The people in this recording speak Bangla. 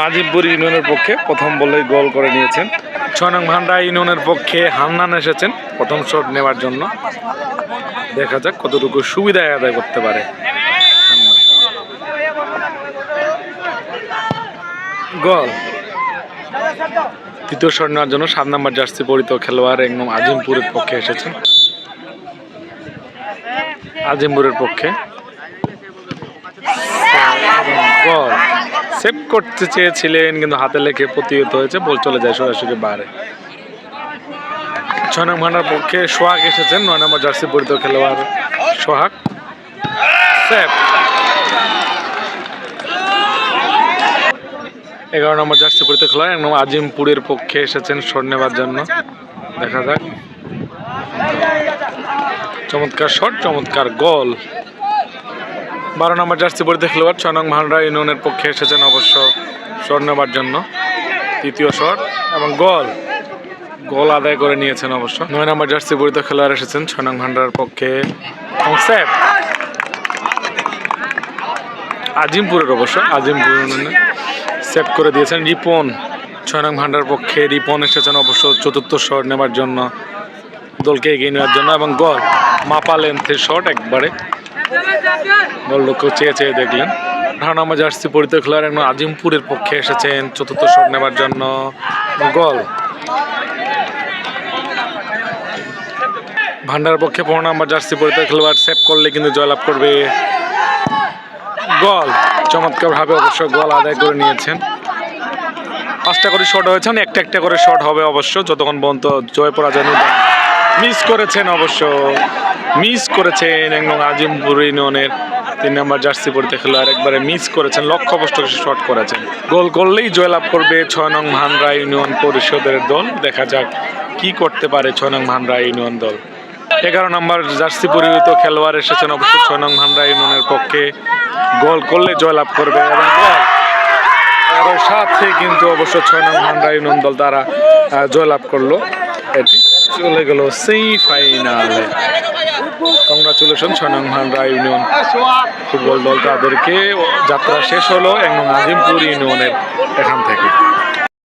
আজিমপুর ইউনিয়নের পক্ষে প্রথম বলেই গোল করে নিয়েছেন। 6 নং ভান্ডার ইউনিয়নের পক্ষে হান্নান এসেছেন প্রথম শট নেওয়ার জন্য। দেখা যাক কতটুকু সুবিধায় আদায় করতে পারে। গোল। তৃতীয় শট নেওয়ার জন্য 7 নম্বর জার্সি পরিত খেলোয়াড় একদম আজিমপুরের পক্ষে এসেছেন। আজিমপুরের পক্ষে গোল। সেভ করতে চেয়েছিলেন কিন্তু হাতে লেগে প্রতিহত হয়েছে, বল চলে যায় সরাসরি বাইরে। 6 নং ভান্ডার পক্ষে সোহাগ এসেছেন, 9 নম্বর জার্সি পরিত খেলোয়াড় সোহাগ। সেভ। 11 নম্বর জার্সি পরিত খেলোয়াড় একদম আজিমপুরের পক্ষে এসেছেন শট নেবার জন্য। দেখা যাক। চমৎকার শট, চমৎকার গোল। 12 নম্বর জার্সি পরিত খেলোয়াড় 6 নং ভান্ডার ইউনিয়নের পক্ষে এসেছেন অবশ্য শট নেবার জন্য। তৃতীয় শট এবং গোল। গোল আদায় করে নিয়েছেন অবশ্য। 9 নম্বর জার্সি পরিত খেলোয়াড় এসেছেন 6 নং ভান্ডারের পক্ষে। সেভ। আজিমপুরের অবশ্য আজিমপুর সেভ করে দিয়েছেন রিপন। 6 নং ভান্ডার পক্ষে রিপন এসেছেন অবশ্য চতুর্থ শট নেবার জন্য, দলকে এগিয়ে নেওয়ার জন্য এবং গোল। মাপা লেন্থের শট একবারে গোল লক্ষ্য চেয়ে চেয়ে দেখলেন। 18 নম্বর জার্সি পরিত খেলোয়াড় একদম আজিমপুরের পক্ষে এসেছেন চতুর্থ শট নেবার জন্য। গোল। ভান্ডার পক্ষে 15 নম্বর জার্সি পরিত খেলোয়াড় সেভ করলে কিন্তু জয়লাভ করবে। গোল। চমৎকার ভাবে অবশ্য গোল আদায় করে নিয়েছেন। 5টা করে শট হয়েছে, একটা একটা করে শট হবে অবশ্য যতক্ষণ পর্যন্ত জয় পরাজয় মিস করেছেন অবশ্য মিস করেছেন একদম আজিমপুর ইউনিয়নের 3 নম্বর জার্সি পরিত খেলোয়াড় একবারে মিস করেছেন, লক্ষ্যভ্রষ্ট শট করেছেন। গোল করলেই জয়লাভ করবে 6 নং ভান্ডার ইউনিয়ন পরিষদের দল। দেখা যাক কি করতে পারে 6 নং ভান্ডার ইউনিয়ন দল। 11 নম্বর জার্সি পরিহিত খেলোয়াড় এসেছেন অবশ্য 6 নং ভান্ডার ইউনিয়নের পক্ষে। গোল করলে জয়লাভ করবে এবং গোল। এর সাথে কিন্তু অবশ্য 6 নং ভান্ডার ইউনিয়ন দল তারা জয়লাভ করলো। এটি চলে গেল সেমিফাইনালে। কংগ্রাচুলেশন 6 নং ভান্ডার ইউনিয়ন ফুটবল দল, তাদেরকে যাত্রা শেষ হলো একদম আজিমপুর ইউনিয়নের এখান থেকে।